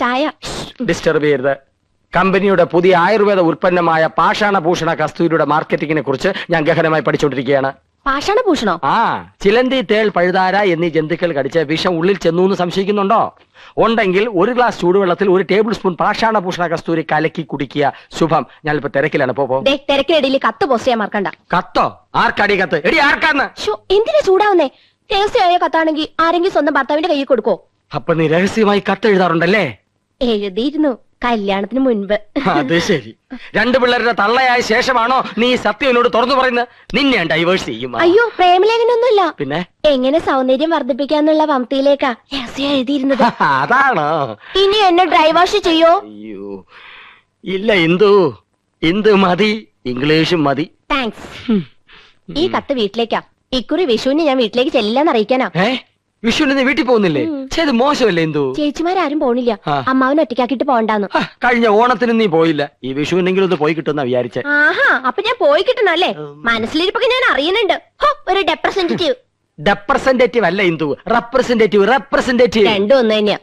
ചായ. ഡിസ്റ്റർബ് ചെയ്യരുത്. കമ്പനിയുടെ പുതിയ ആയുർവേദ ഉൽപ്പന്നമായ പാഷാണഭൂഷണ കസ്തൂരിയുടെ മാർക്കറ്റിംഗിനെ കുറിച്ച് ഞാൻ ഗഹനമായി പഠിച്ചുകൊണ്ടിരിക്കുകയാണ്. പാഷാണഭൂഷണോ? ആ, ചിലന്തി, തേൾ, പഴുതാര എന്നീ ജന്തുക്കൾ കടിച്ച് വിഷം ഉള്ളിൽ ചെന്നു എന്ന് സംശയിക്കുന്നുണ്ടോ? ഉണ്ടെങ്കിൽ 1 ഗ്ലാസ് ചൂടുവെള്ളത്തിൽ 1 ടേബിൾ സ്പൂൺ പാഷാണഭൂഷണ കസ്തൂരി കലക്കി കുടിക്കുക. ശുഭം. ഞാനിപ്പോ തിരക്കിലാണ്. തിരക്കിനിടയിൽ കത്ത് പോസ്റ്റ് ചെയ്യാൻ മറക്കണ്ട. കത്തോ? ആർക്കടി കത്ത്? എടി ആർക്കാന്ന്? എന്തിനാ ചൂടാവുന്നേ? രഹസ്യമായ കത്താണെങ്കിൽ ആരെങ്കിലും സ്വന്തം ഭർത്താവിന്റെ കയ്യിൽ കൊടുക്കോ? അപ്പൊ നീ രഹസ്യമായി കത്ത് എഴുതാറുണ്ടല്ലേ? എഴുതിയിരുന്നു, കല്യാണത്തിന് മുൻപ്. അത് ശരി. 2 പിള്ളേരുടെ തള്ളയായ ശേഷമാണോ നീ സത്യം എന്നോട് തുറന്നു പറയുന്നത്? നിന്നെ ഞാൻ ഡൈവേഴ്സ് ചെയ്യും. അയ്യോ, പ്രേമലേഖനൊന്നുമില്ല. പിന്നെ എങ്ങനെ സൗന്ദര്യം വർദ്ധിപ്പിക്കാന്നുള്ള വംതിയിലേക്കാ രഹസ്യം എഴുതിയിരുന്നത്. അതാണോ? ഇനി എന്നെ ഡ്രൈവാഷ് ചെയ്യോ? അയ്യോ ഇല്ല ഇന്ദു, ഇന്ദു മതി, ഇംഗ്ലീഷും മതി. താങ്ക്സ്. ഈ കത്ത് വീട്ടിലേക്കാ. ഇക്കുറി വിഷുവിന് ഞാൻ വീട്ടിലേക്ക് ചെല്ലാന്ന് അറിയിക്കാനാ. വിഷുവിന് നീ വീട്ടിൽ പോകുന്നില്ലേ? ചെയ്ത് മോശമല്ലേ ഇന്ദു? ചേച്ചിമാരും പോണില്ല, അമ്മാവനെ ഒറ്റയ്ക്കാക്കിട്ട് പോണ്ടാന്ന്. കഴിഞ്ഞ ഓണത്തിന് നീ പോയില്ല, ഈ വിഷുവിനെങ്കിലും ഒന്ന് പോയി കിട്ടുന്ന വിചാരിച്ചേ. ആഹാ, അപ്പൊ ഞാൻ പോയി കിട്ടണല്ലേ? മനസ്സിലിരിപ്പൊക്കെ ഞാൻ അറിയുന്നുണ്ട്. ഒരു റെപ്രസെന്റേറ്റീവ് അല്ല ഇന്ദു, റെപ്രസെന്റേറ്റീവ്. രണ്ടും ഒന്ന് തന്നെയാ.